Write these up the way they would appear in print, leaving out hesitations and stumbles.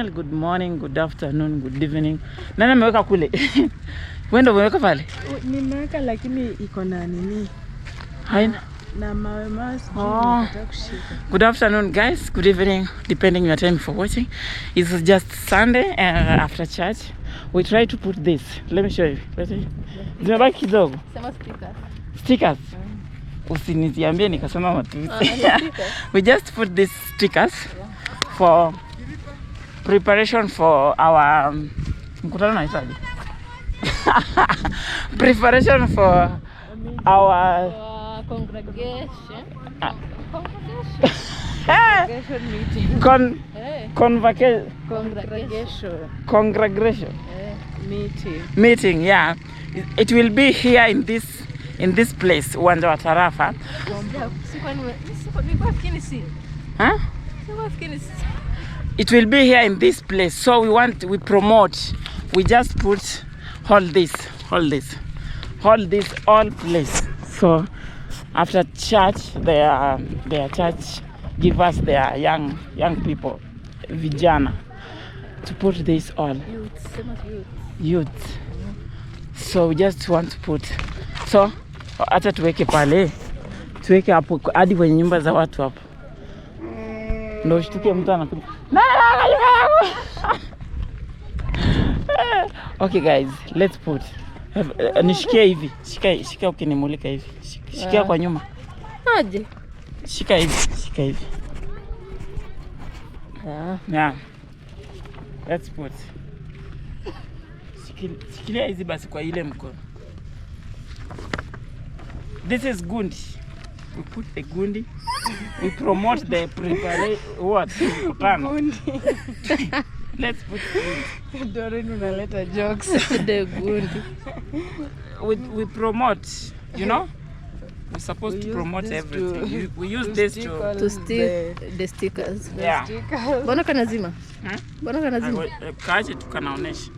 well, good morning, good afternoon, good evening. Nani ameweka kule? Wewe ndio umeweka pale? Nimeweka lakini iko na nini? Haina na mawe mas. Good afternoon guys, good evening, depending your time for watching. It's just Sunday after church. We try to put this. Let me show you. Zimebaki kidogo. Sema stickers. Stickers. Usiniambie nikasema matusi. We just put these stickers for preparation for our mkutano naitaje? Preparation for our congregation. Congregation meeting. Congregation. Meeting, yeah. It will be here in this place, uwanja wa Tarafa. Huh? It will be here in this place. So we promote. We just put all this all place. So after church, their church give us their young people, vijana, to put this all. Youth. So we just want to put. So acha tuweke pale. Tuweke hapo hadi kwenye nyumba za watu hapo. Ndio ushtuke mtu anakuja. Okay guys, let's put. Nishikie hivi. Shika ukinimulika hivi. Shikia kwa nyuma. Aje. Shika hivi. Yeah. Let's put. Shikilia hizi basi kwa ile mkono. This is gundi. We put a gundi. We promote the preparation. What? Gundi. Let's put gundi. Doreen unaleta jokes. The gundi. We promote, you know? We're supposed to promote everything. We use this to stick the stickers. Yeah. Mbona kanazima? Mbona kanazima? Kaje tukanaonesha.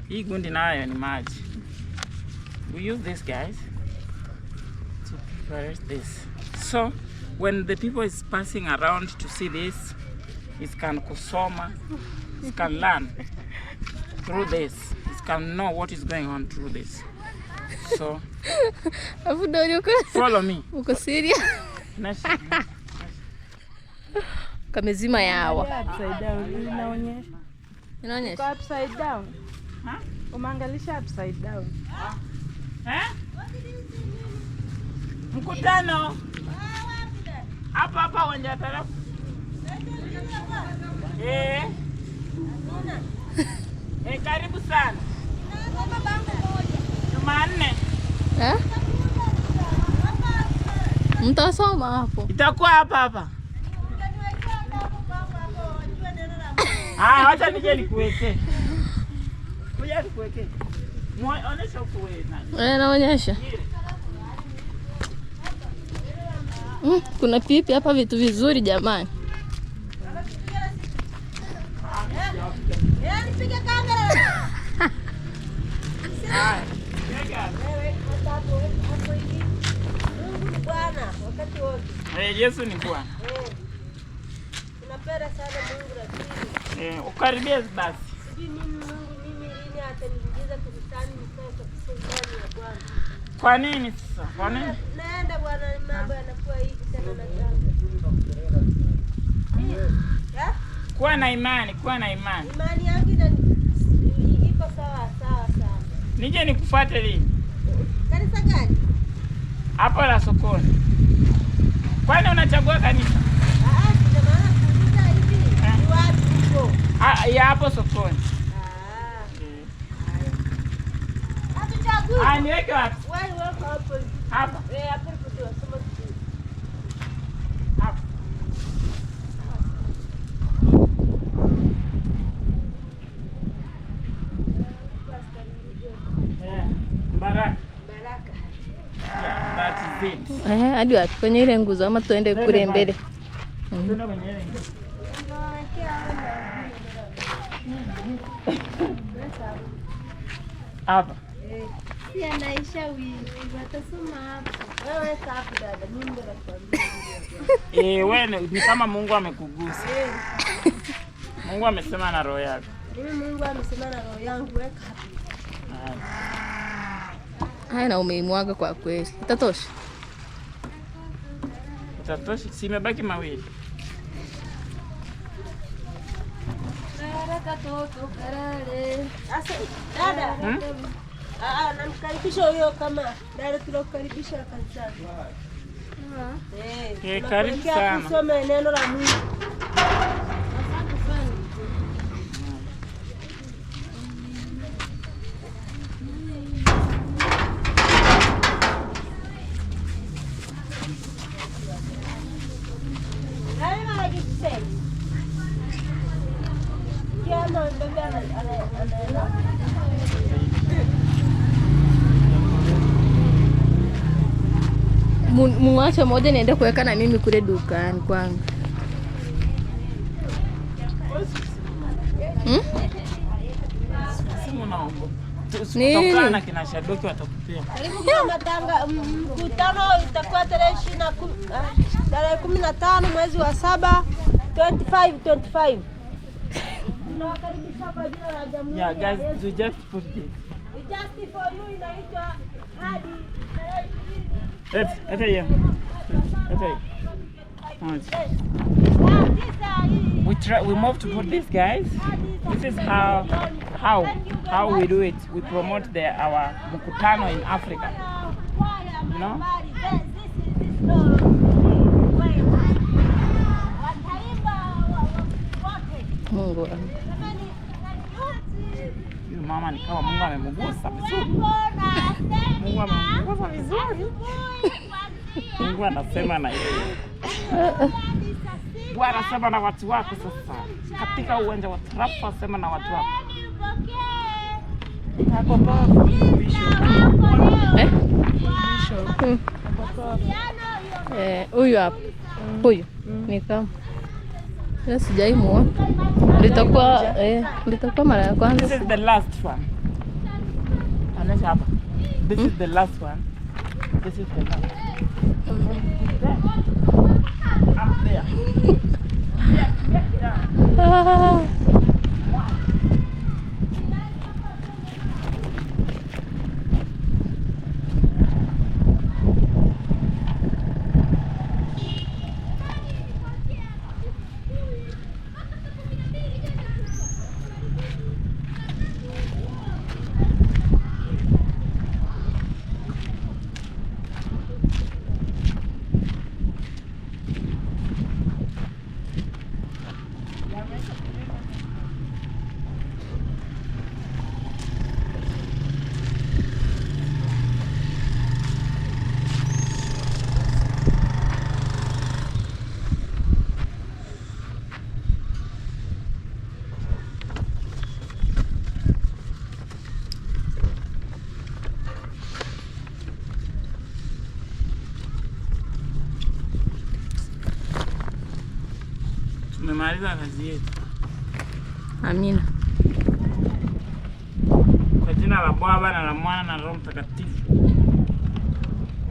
Hii gundi nayo ni maji. We use this guys to prepare this. So when the people is passing around to see this, it can kusoma, it can learn through this. It can know what is going on through this. So follow me. Uko serious? Kamezima yawa. Upside down. Inaonyesha. Uko upside down. Umeangalisha upside down. Mkutano. Hapa uwanja Tarafa. Karibu sana. Jumanne. Mtasoma hapo. Itakuwa hapa. Acha nije nikuweke. Kuja nikuweke. Muonesha huko wewe. Naonyesha. Kuna pipi hapa, vitu vizuri jamani. Nipige kamera. Bwana, wakati wote. Yesu ni Bwana. Tunapenda sana Mungu rafiki. Ukaribie basi. Sisi mimi lini ataniingiza kanisani msasa kusengani ya Bwana. Kwa nini sasa? Kwa nini? Naenda Bwana, mambo yanakuwa hivi tena na jambo. Kuwa na imani. Imani yangu iko sawa. Nije nikufuate lini? Kanisa gani? Hapo la sokoni. Kwani unachagua kanisa? Ndio maana kuuliza hivi. Ni wapi huko? Ya hapo sokoni. Hatuchagui. Niweke wapi? Wewe wako hapo. Hapa. Hapo ndio soma kitu. Hapa. Baraka. That is it. Hadi wapi kwenye ile nguzo ama tuende kule mbele? Tuende kwenye ile nguzo. Hapa. Si anaisha wiki, watasoma hapa. Wewe safi dada, mimi ndo nakwambia. Wewe ni kama Mungu amekugusa. Mungu amesema na roho yako. Mungu amesema na roho yangu, weka hapa. Haya, na umeimwaga kwa kweli. Itatosha? Itatosha, si imebaki mawili. Katoto karare. Asa dada. Namkaribisha huyo kama dada tulokaribisha kanisani. Karibu sana. Kusoma neno la Mungu. Asante sana. Mwache moja niende kuweka na mimi kule dukani kwangu. Simu naomba. Tutokana kina Shadoki watakupia. Karibu kwa matanga mkutano itakuwa tarehe 15 mwezi wa 7 25. Tunawakaribisha kwa jina la Jamhuri. Yeah, guys, we just put this. Just for you inaitwa hadi Hata hiyo. We move to put this, guys. This is how we do it. We promote our mkutano in Africa. You know? Mungu. Huyu mama ni kama Mungu amemgusa vizuri. Mungu amemgusa vizuri. Mungu anasema na yeye. Bwana anasema na watu wako sasa. Katika uwanja wa Trafa anasema na watu wako. Hapo baba. Huyu hapa. Huyu. Ni kama. Sijaimuona. Litakuwa mara ya kwanza. This is the last one. Anaisha hapa. This is the last one. This is the last. Up there. Tumemaliza kazi yetu. Amina. Kwa jina la Baba na la Mwana na Roho Mtakatifu.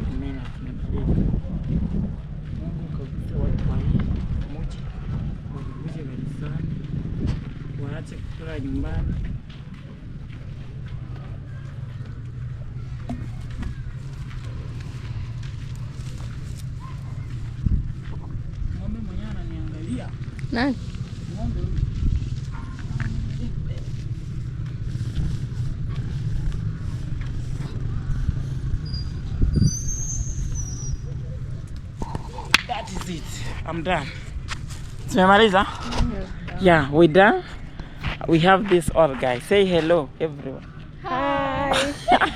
Amina. Mungu kabisa watu wa hii mji wakuje kanisani, waache kukula nyumbani. Ng'ombe mwenyewe ananiangalia. Nani? Ng'ombe. That is it. I'm done. Tumemaliza? Yeah, we're done. We have this all, guys. Say hello, everyone. Hi.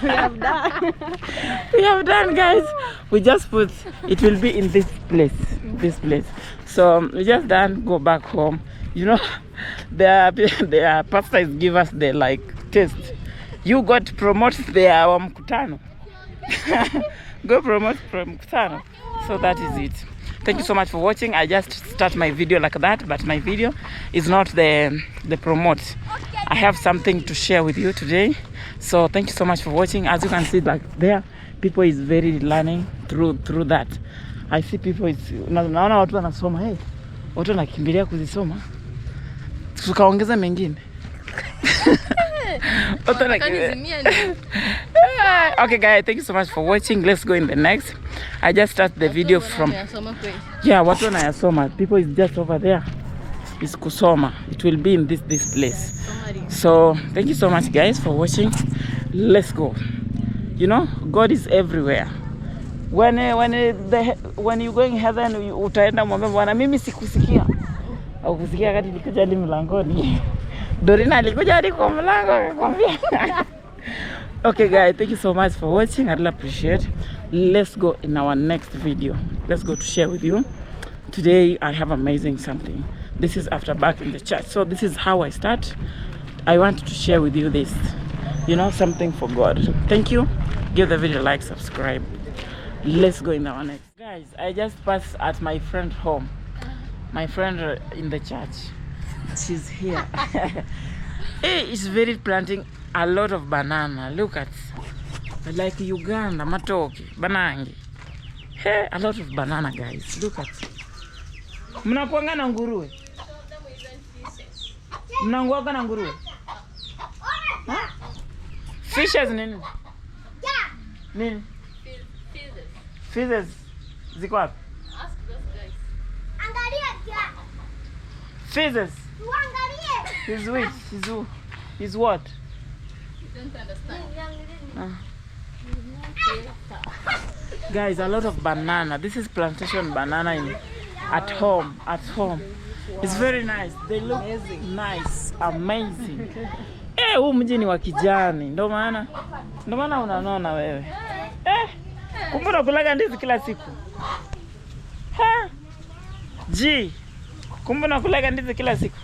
We have done. We have done, guys. We just put, it will be in this place. This place. So we just done, go back home. You know, the pastors give us the like taste. You got to promote their mkutano. Go promote mkutano. So that is it. Thank you so much for watching. I just start my video like that, but my video is not the promote. I have something to share with you today. So thank you so much for watching. As you can see, like there, people is very learning through that. I see people is naona watu wanasoma. Hey, watu wanakimbilia kuzisoma. Tukaongeza mengine. Okay guys, thank you so much for watching. Let's go in the next. I just start the video from watu wanayasoma. People is just over there. It's kusoma. It will be in this place. So thank you so much guys for watching. Let's go. You know, God is everywhere. When you going heaven, utaenda mwambie Bwana mimi sikusikia. Au kusikia kati nilikuja hadi mlangoni. Dorina alikuja hadi kwa mlango akakwambia. Okay guys, thank you so much for watching. I really appreciate. Let's go in our next video. Let's go to share with you. Today I have amazing something. This is after back in the church. So this is how I start. I want to share with you this. You know, something for God. Thank you. Give the video a like, subscribe. Let's go in our next. Guys, I just passed at my friend's home. My friend in the church. She's here. Hey, it's very planting a lot of banana. Look at, like Uganda, Matoke, Banangi. Hey, a lot of banana, guys. Look at. Mnakuanga na nguruwe? Mnakuanga na nguruwe? Huh? Fishes nini? Nini? Fishes. Ziko wapi? Ask those guys. Fishes. He's which? He's who? He's what? You don't understand. Guys, a lot of banana. This is plantation banana at home. At home. It's very nice. They look nice. Amazing. Huu mji ni wa kijani. Ndio maana unanona wewe. Kumbe unakulaga ndizi kila siku. Kumbe unakulaga ndizi kila siku.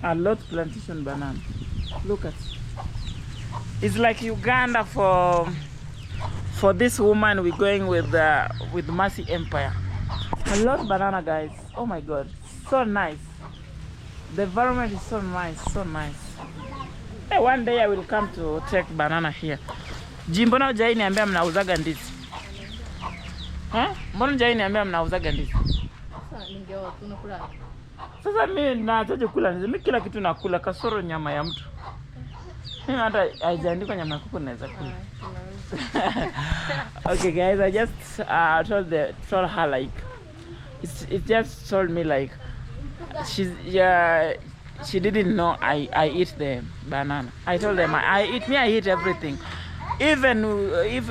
A lot plantation banana. Look at. It's like Uganda for this woman we're going with Mercy Empire. A lot banana, guys. Oh my God, so nice. The environment is so nice, so nice. Hey, one day I will come to take banana here. Mbona hujai niambia mnauzaga ndizi? Mbona hujai niambia mnauzaga ndizi? Sasa mimi naachaje kula ndizi? Mimi kila kitu nakula kasoro nyama ya mtu. Mimi hata haijaandikwa nyama ya kuku naweza kula. Okay guys, I just told her like it just told me like she didn't know I eat the banana. I told them I eat everything. Even if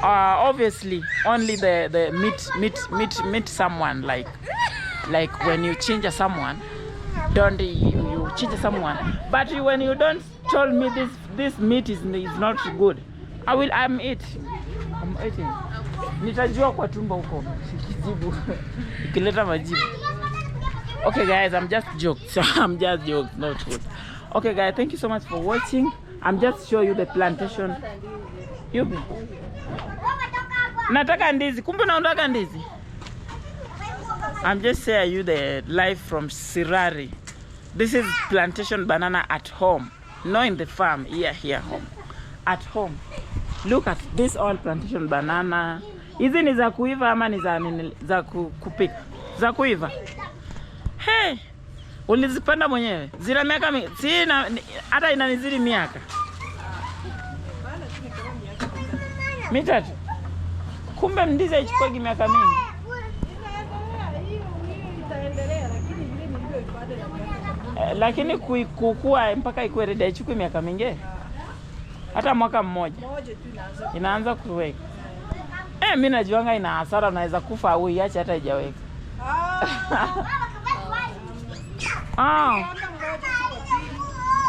obviously only the meet someone like when you change someone, don't you change someone, but when you don't told me this meat is not good, I'm eating. Nitajua kwa tumbo huko kijibu ikileta majibu. Okay guys, I'm just joking, not good. Okay guys, thank you so much for watching. I'm just show you the plantation. Yubi. Nataka ndizi. Kumbe unaondoka ndizi. I'm just share you the life from Sirari. This is plantation banana at home. Not in the farm, here home. At home. Look at this all plantation banana. Hizi ni za kuiva ama ni za kupika? Za kuiva. Hey, ulizipanda mwenyewe. Zina miaka hata inanizidi miaka. Mitatu. Kumbe ndizi haichukui miaka mingi. Lakini kukua mpaka ikuwe ready haichukui miaka mingi. Hata mwaka mmoja. Inaanza kuweka. Mimi najuanga ina hasara, unaweza kufa au iache hata haijaweka.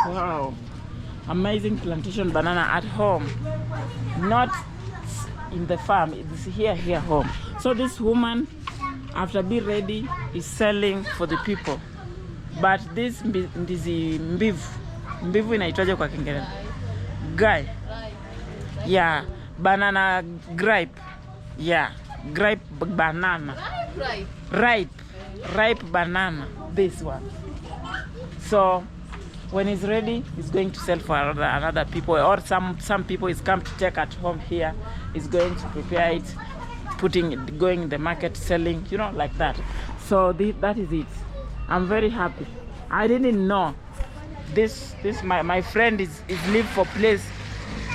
Wow. Amazing plantation banana at home. Not in the farm. It's here home. So this woman, after being ready, is selling for the people. But this ndizi mbivu inaitwaje kwa Kiingereza? Guy. Yeah, banana gripe. Yeah, gripe banana. Ripe banana. This one. So when it's ready, it's going to sell for another people, or some people is come to take at home here. Is going to prepare it, going in the market, selling, like that. So that is it. I'm very happy. I didn't know this my friend is live for place.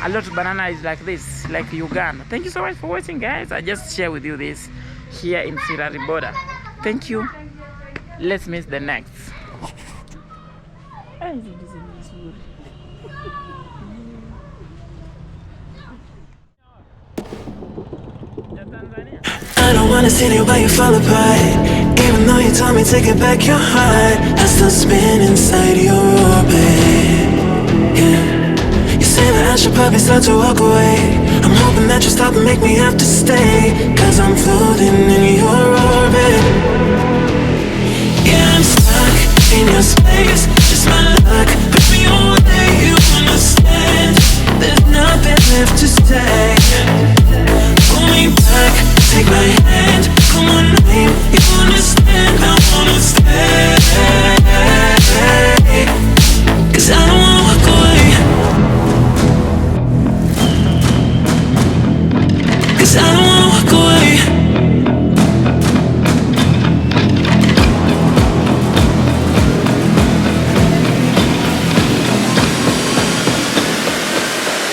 A lot of banana is like this, like Uganda. Thank you so much for watching, guys. I just share with you this here in Sirari border. Thank you. Let's miss the next. I don't wanna see you while you fall apart. Even though you told me to get back your heart, I still spin inside your orbit. Yeah. You say that I should probably start to walk away. I'm hoping that you stop and make me have to stay, 'cause I'm floating in your orbit. Yeah, I'm stuck in your space, just my luck. Push me away, you understand. There's nothing left to say. Pull me back, take my hand, call my name, you understand. I wanna stay, 'cause I don't wanna walk away, 'cause I don't wanna walk away.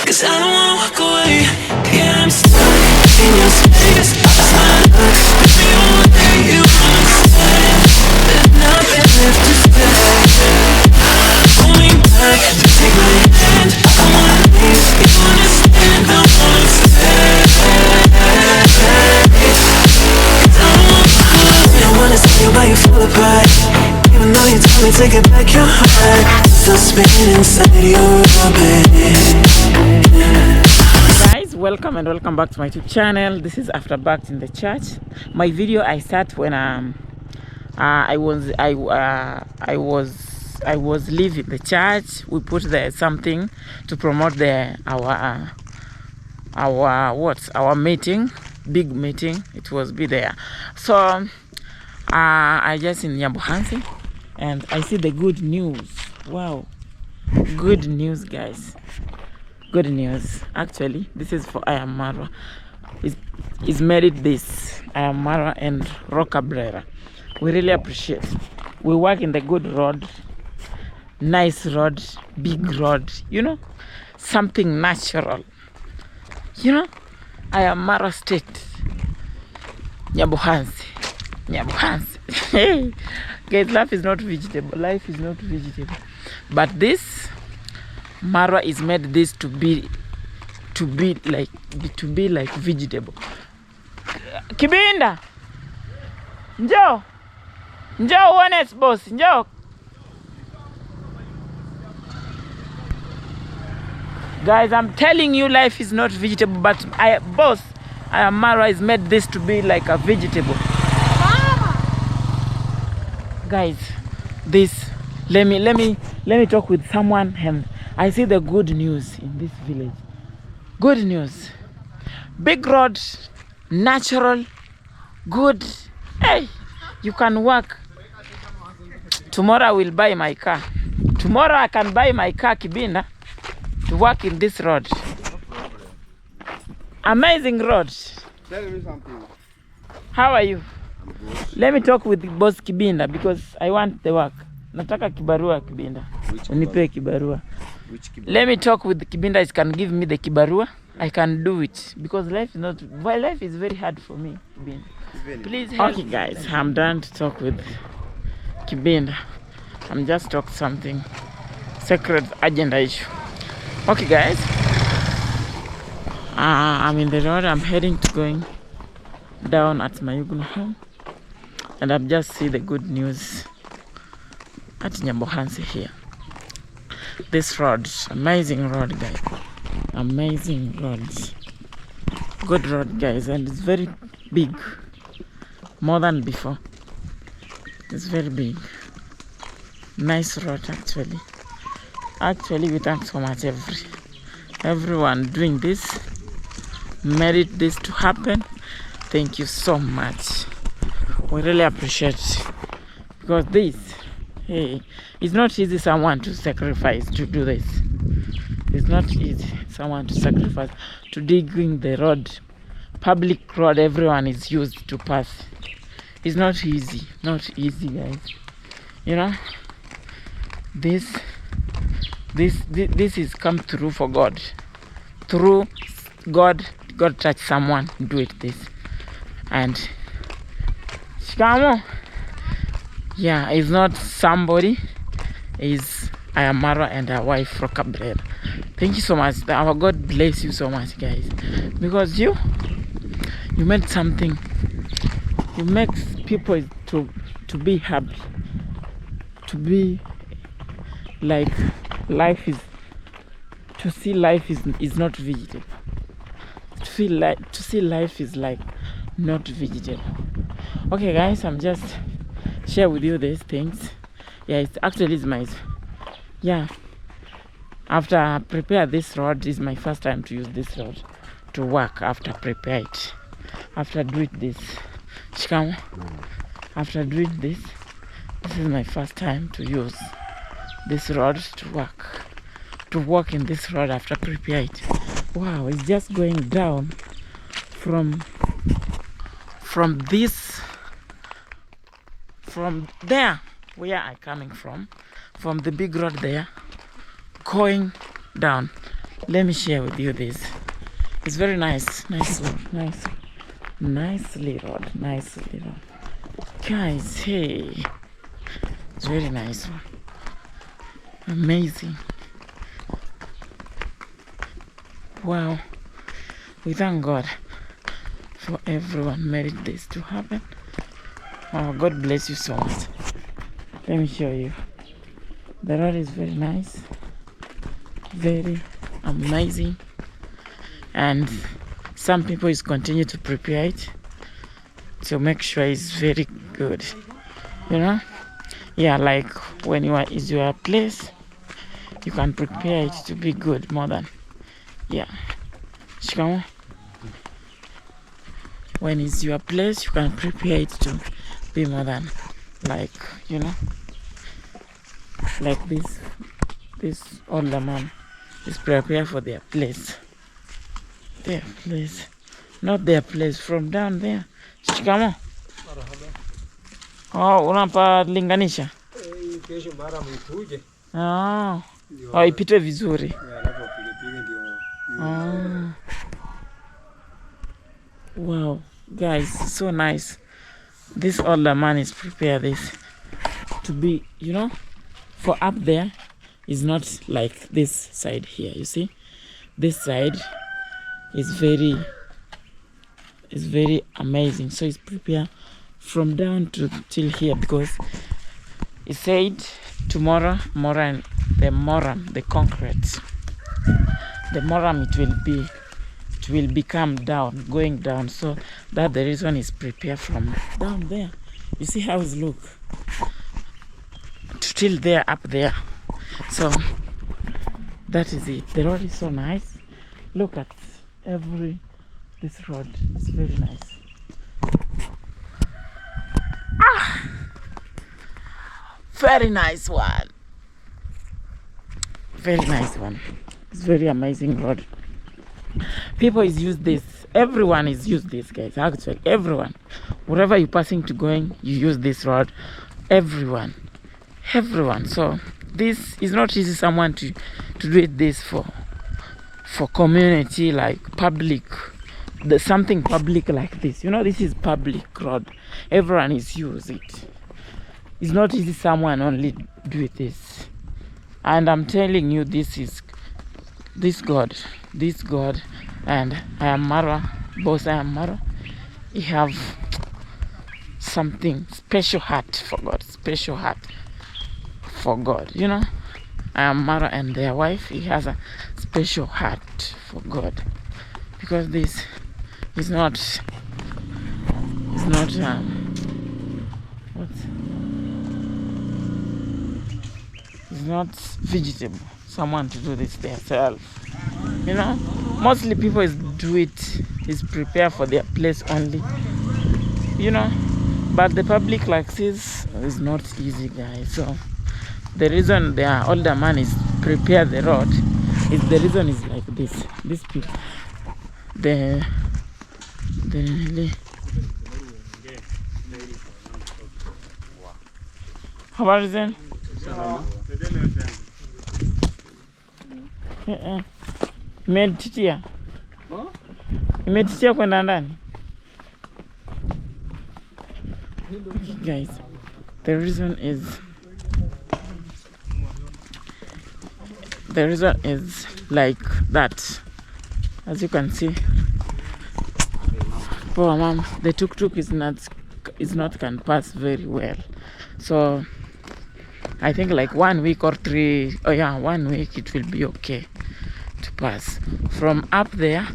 'Cause I don't wanna walk away. Yeah, I'm stuck in your space, just my luck. Push me away, you understand. There's nothing left to say. Pull me back, take my hand, I wanna leave, you understand. I wanna stay, 'cause I don't wanna walk away. I wanna see you while you fall apart. Even though you told me to get back your heart, still spinning inside your orbit. Guys, welcome and welcome back to my YouTube channel. This is after back in the church. My video I start when I was leaving the church. We put there something to promote our meeting, big meeting. It was be there. So I just in Nyambuhansi and I see the good news. Wow, good news, guys. Good news. Actually, this is for I am Marwa. Is married this. I am Marwa and Rocabrera. We really appreciate. We work in the good road, nice road, big road. You know, something natural. You know, I am Marwa State. Nyambuhansi. Guys, life is not vegetable. Life is not vegetable. But this Marwa is made this to be like vegetable. Kibinda, njoo uone boss, njoo. Guys, I'm telling you, life is not vegetable, but Marwa is made this to be like a vegetable. Guys, this let me talk with someone, and I see the good news in this village. Good news. Big road, natural, good. Hey, you can work. Tomorrow I will buy my car. Tomorrow I can buy my car, Kibinda, to work in this road. Amazing road. Tell me something. How are you? I'm good. Let me talk with boss Kibinda because I want the work. Nataka kibarua, Kibinda. Unipe kibarua. Which kibarua? Let me talk with Kibinda. He can give me the kibarua. I can do it because life is very hard for me, Kibinda. Please help. Okay, guys, I'm done to talk with Kibinda. I'm just talking something secret agenda issue. Okay, guys. I'm in the road. I'm heading to going down at my Ugula home, and I've just see the good news at Nyambuhansi here. This road, amazing road, guys. Amazing road. Good road, guys, and it's very big. More than before. It's very big. Nice road, actually. Actually, we thank so much everyone doing this, made this to happen. Thank you so much. We really appreciate it. Because this, hey, it's not easy someone to sacrifice to do this. It's not easy someone to sacrifice to digging the road, public road everyone is used to pass. It's not easy, guys. You know, this is come through for God. Through God touch someone, do it this. And Shikamo, yeah, it's not somebody, is Ayamara and her wife Rocabrera. Thank you so much. Our God bless you so much, guys, because you made something. You make people to be happy, to be like life is, to see life is not vegetable. To see life is like not vegetable. Okay, guys, I'm just share with you these things. Yeah, it's actually my, yeah, after I prepare this rod, this is my first time to use this rod to work. After prepare it, after do it this, Shikamo, after doing this is my first time to use this rod to work in this rod after prepare it. Wow, it's just going down from there where I coming from the big rod there, going down. Let me share with you this. It's very nice nicely rod, guys. Hey, it's very nice one, amazing. Wow, we thank God for everyone made this to happen. Oh, God bless you so much. Let me show you. The rod is very nice, very amazing, and some people is continue to prepare it to make sure it's very good. You know, yeah, like when you are is your place, you can prepare it to be good more than, yeah. Shikamo. When it's your place, you can prepare it to be more than, like, you know, like this older man is prepared for their place, not their place, from down there. Shikamo. Oh, unapa linganisha. Kesho mara mwikuje. Oh, ipite vizuri. Alafu pilipili ndio. Wow, guys, so nice. This older man is prepared this to be, you know, for up there is not like this side here. You see, this side is very amazing. So it's prepared from down to till here, because he said tomorrow moram, the concrete, the moram, it will become down, going down. So that the reason is prepared from down there. You see how it look till there, up there. So that is it. The road is so nice. Look at this road. It's very nice. Very nice one. Very nice one. It's very amazing road. People is use this. Everyone is use this, guys. Actually, everyone. Wherever you're passing to going, you use this road. Everyone. So this is not easy someone to do it this for community, like public. There's something public like this. You know, this is public road. Everyone is use it. It's not easy someone only do this. And I'm telling you, this God, and boss Ayamara, he have something special heart for God, you know. Ayamara and their wife, he has a special heart for God, because this is not it's not vegetable. Someone to do this themselves, you know. Mostly people do it is prepare for their place only, you know. But the public like this is not easy, guys. So the reason their older man is prepare the road is the reason is like this. These people, the really. Habari zenu? Imetitia? Imetitia kwenda ndani? Guys, the reason is like that. As you can see, poor mom, the tuk-tuk is not can pass very well. So I think like 1 week or 1 week it will be okay to pass from up there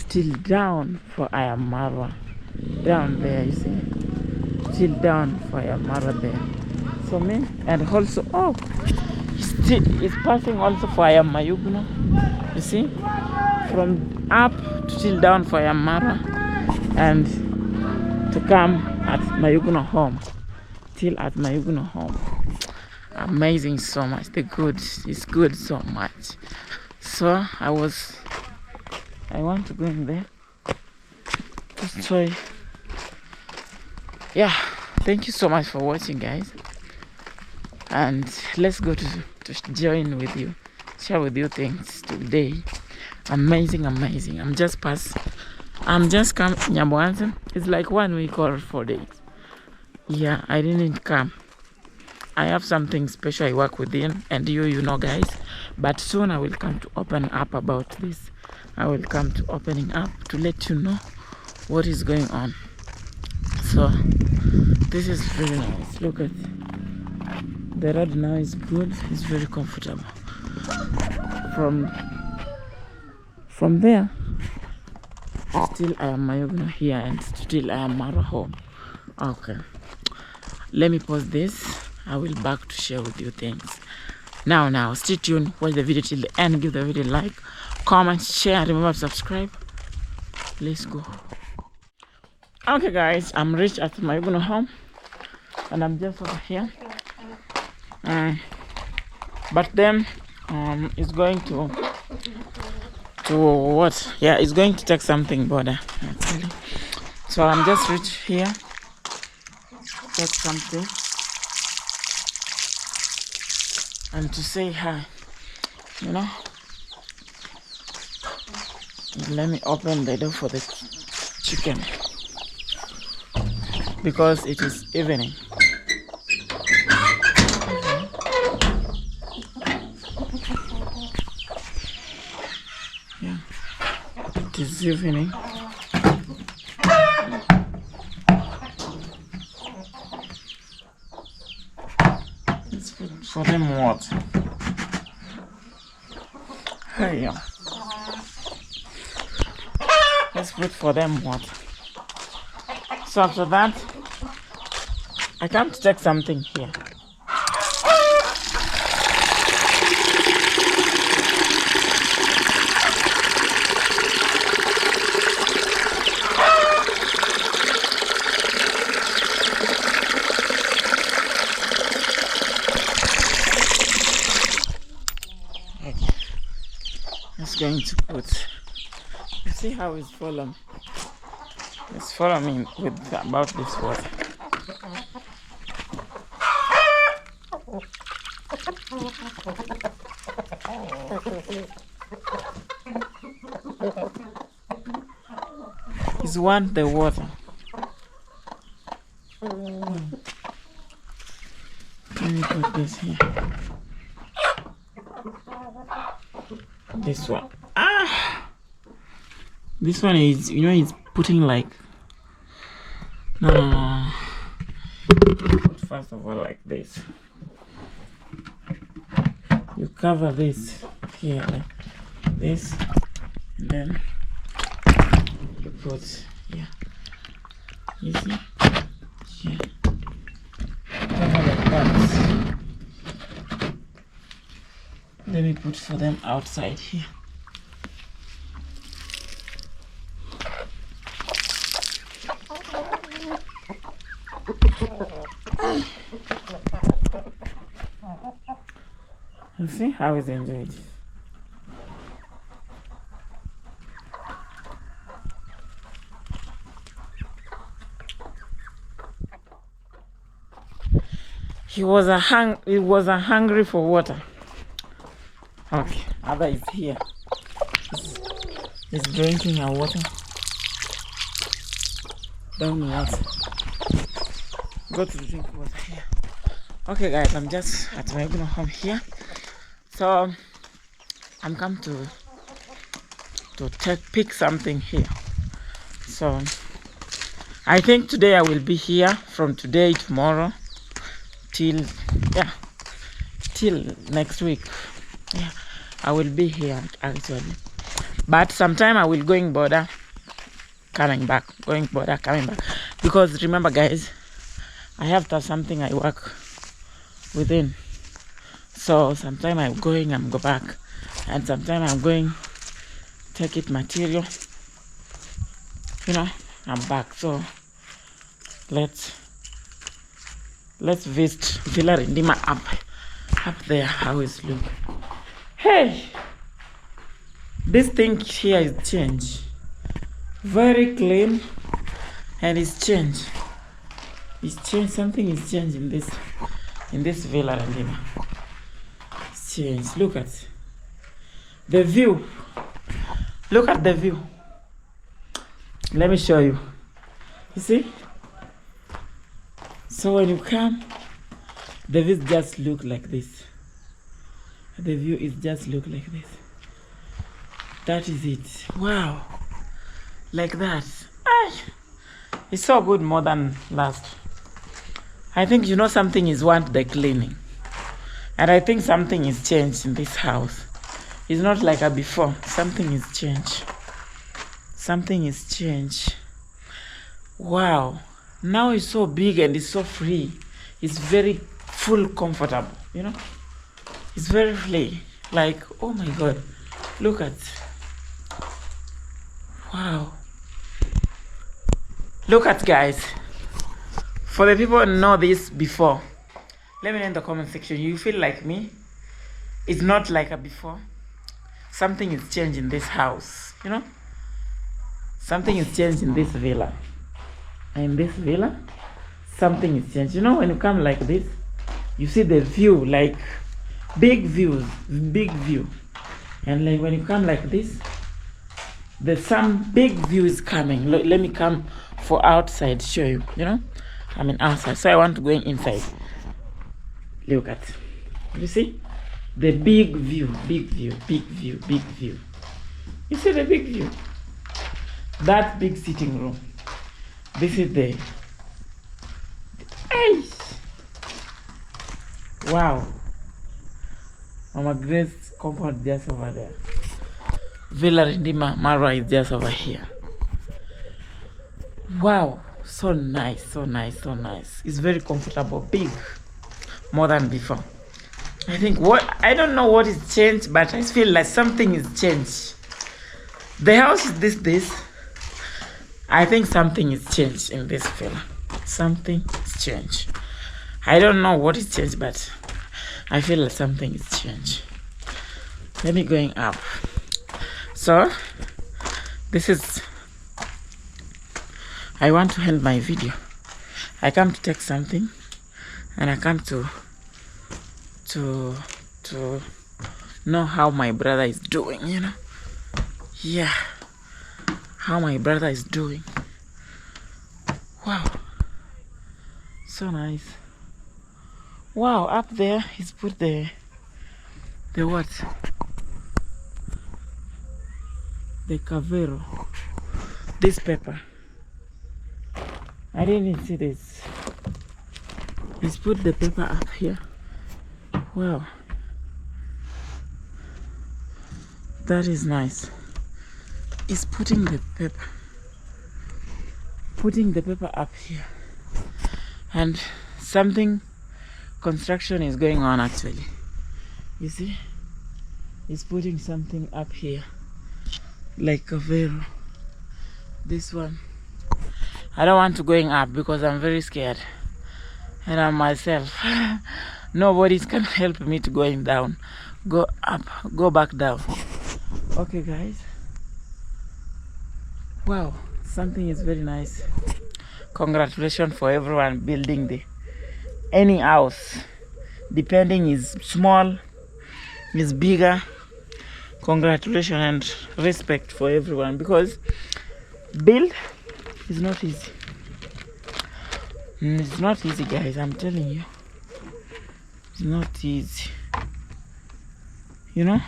till down for Ayamara. Down there, you see, till down for Ayamara there. So me, and also it's passing also for Ayamayugno. You see, from up till down for Ayamara, and to come at Mayugno home, till at Mayugno home. Amazing so much. It's good so much. So I want to go in there. Just try. Yeah, thank you so much for watching, guys. And let's go to join with you, share with you things today. Amazing. I'm just come Nyamwanza. It's like 1 week or 4 days. Yeah, I didn't come. I have something special I work within, and you know, guys. But soon I will come to open up about this. I will come to opening up to let you know what is going on. So this is really nice. Look at the road now is good. It's very comfortable. From there, still I am Mayogno here, and still I am Mara home. Okay, let me pause this. I will back to share with you things. Now, stay tuned. Watch the video till the end. Give the video a like, comment, share. Remember to subscribe. Let's go. Okay, guys, I'm reached at my home, and I'm just over here. But then, it's going to what? Yeah, it's going to take something border actually. So I'm just reached here. Take something. And to say hi, you know. Let me open the door for the chicken because it is evening. Yeah, it is evening. Let's put for them water. Hey, yeah. Let's put for them water. So after that, I come to take something here. Okay. It's going to put. See how it's following. It's following with about this water. It's want the water. Let me put this here. This one. This one is, it's putting like no. Put first of all like this. You cover this here like this, and then you put here. You see? Here. Cover the parts. Let me put for them outside here. You see how it's enjoyed. He was hungry for water. Okay, Ada is here. He's drinking our water. Down water. Go to drink water here. Okay guys, I'm just at my home here. So I'm come to pick something here. So I think today I will be here from today, tomorrow till next week. Yeah, I will be here actually. But sometime I will going border, coming back, because remember guys, I have to have something I work within. So sometime I'm go back, and sometime I'm going take it material, you know, I'm back. So let's visit Villa Rindima up there. How is look? Hey, this thing here is changed, very clean, and it's changed. It's changed. Something is changed in this Villa Rindima. It's changed. Look at the view. Look at the view. Let me show you. You see? So when you come, the view just look like this. The view is just look like this. That is it. Wow. Like that. Ay. It's so good, more than last. I think you know something is want the cleaning. And I think something is changed in this house. It's not like a before. Something is changed. Something is changed. Wow. Now it's so big and it's so free. It's very full comfortable, you know. It's very free. Like, oh my God. Look at. Wow. Look at guys. For the people who know this before, let me know in the comment section. You feel like me? It's not like a before. Something is changed in this house, you know. Something is changed in this villa. In this villa, something is changed. You know, when you come like this, you see the view, like big views, big view. And like when you come like this, there's some big view is coming. Let me come for outside, show you, you know. I mean outside, so I want to go inside. Look at, you see the big view, big view, big view, big view. You see the big view? That big sitting room. This is the hey. Wow. Mama Grace compound just over there. Villa Rindima Mara is just over here. Wow, so nice, so nice, so nice. It's very comfortable, big, more than before. I think I don't know what is changed, but I feel like something is changed. The house is this. I think something is changed in this villa. Something is changed. I don't know what is changed, but I feel like something is changed. Let me going up. So this is, I want to end my video. I come to take something, and I come to know how my brother is doing, you know. Yeah, how my brother is doing. Wow, so nice. Wow, up there he's put the what? The Cavero. This paper. I didn't see this. He's put the paper up here. Wow. That is nice. He's putting the paper up here. And something construction is going on actually. You see? He's putting something up here. Like a Vero. This one. I don't want to going up because I'm very scared. And I'm myself. Nobody's can help me to going down. Go up, go back down. Okay guys. Wow, something is very nice. Congratulations for everyone building any house, depending is small, is bigger. Congratulations and respect for everyone, because build is not easy. It's not easy, guys, I'm telling you. It's not easy. You know,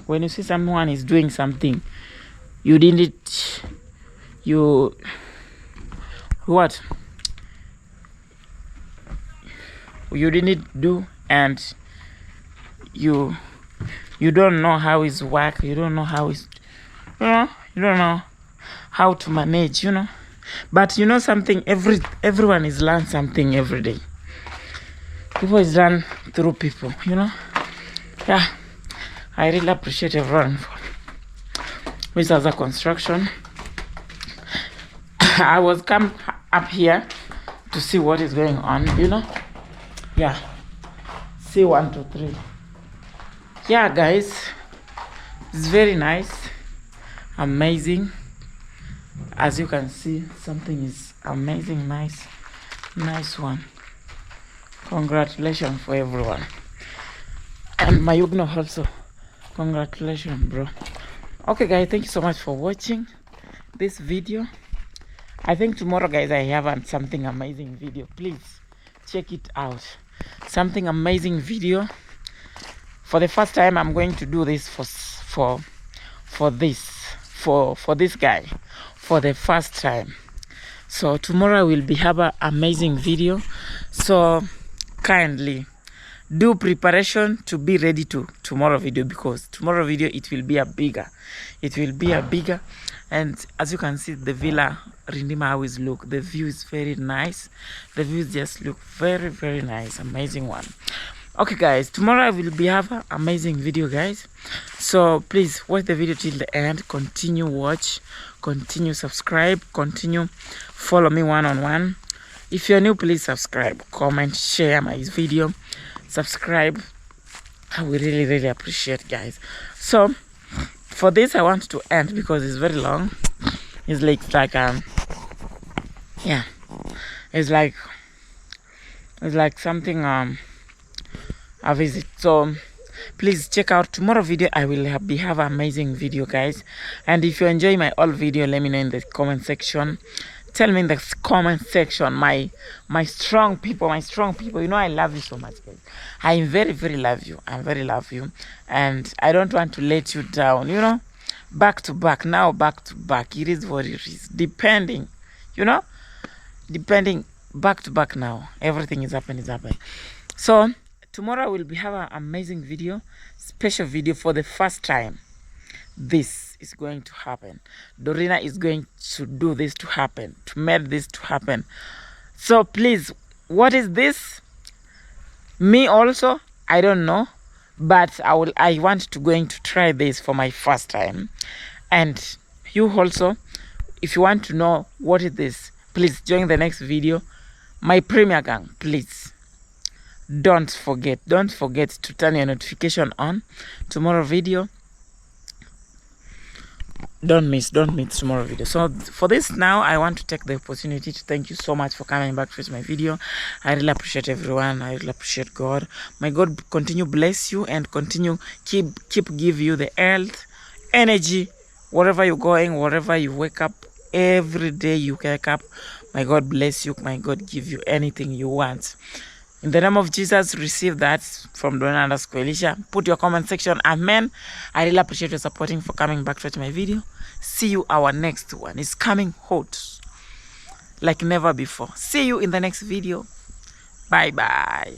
when you see someone is doing something, you didn't, you didn't do, and you don't know how it's work, you don't know how it's, you don't know how to manage, but something, everyone is learn something every day. People is learn through people, yeah. I really appreciate everyone with other construction. I was come up here to see what is going on, yeah. See 1, 2, 3. Yeah, guys, it's very nice, amazing. As you can see, something is amazing, nice one. Congratulations for everyone, and my Mayugno also. Congratulations, bro. Okay, guys, thank you so much for watching this video. I think tomorrow, guys, I have something amazing video. Please check it out. Something amazing video. For the first time, I'm going to do this for this guy for the first time. So tomorrow will be have an amazing video. So kindly do preparation to be ready to tomorrow video, because tomorrow video it will be a bigger, and as you can see, the villa Rindima always look, the view is very nice. The views just look very nice, amazing one. Okay, guys, tomorrow I will be have an amazing video, guys. So please watch the video till the end. Continue watch, continue subscribe, continue follow me one-on-one. If you're new, please subscribe, comment, share my video, subscribe. I will really appreciate, guys. So for this I want to end because it's very long. It's like yeah, it's like something a visit. So please check out tomorrow video. I will have an amazing video, guys. And if you enjoy my old video, let me know in the comment section. Tell me in the comment section, my strong people, I love you so much, guys. I very love you. I very love you, and I don't want to let you down, back to back. It is what it is, depending back to back. Now everything is happening. So tomorrow will be have an amazing video, special video. For the first time, this is going to happen. Dorina is going to do this to happen, to make this to happen. So please, what is this? Me also, I don't know, but I want to going to try this for my first time. And you also, if you want to know what is this, please join the next video. My Premier Gang, please don't forget to turn your notification on. Tomorrow video, don't miss tomorrow video. So for this now, I want to take the opportunity to thank you so much for coming back with my video. I really appreciate everyone. I really appreciate God. My God continue bless you and continue keep give you the health, energy, wherever you're going, wherever you wake up, every day you wake up. My God bless you. My God give you anything you want. In the name of Jesus, receive that from Donna_Elisha. Put your comment section. Amen. I really appreciate your supporting for coming back to watch my video. See you our next one. It's coming hot like never before. See you in the next video. Bye.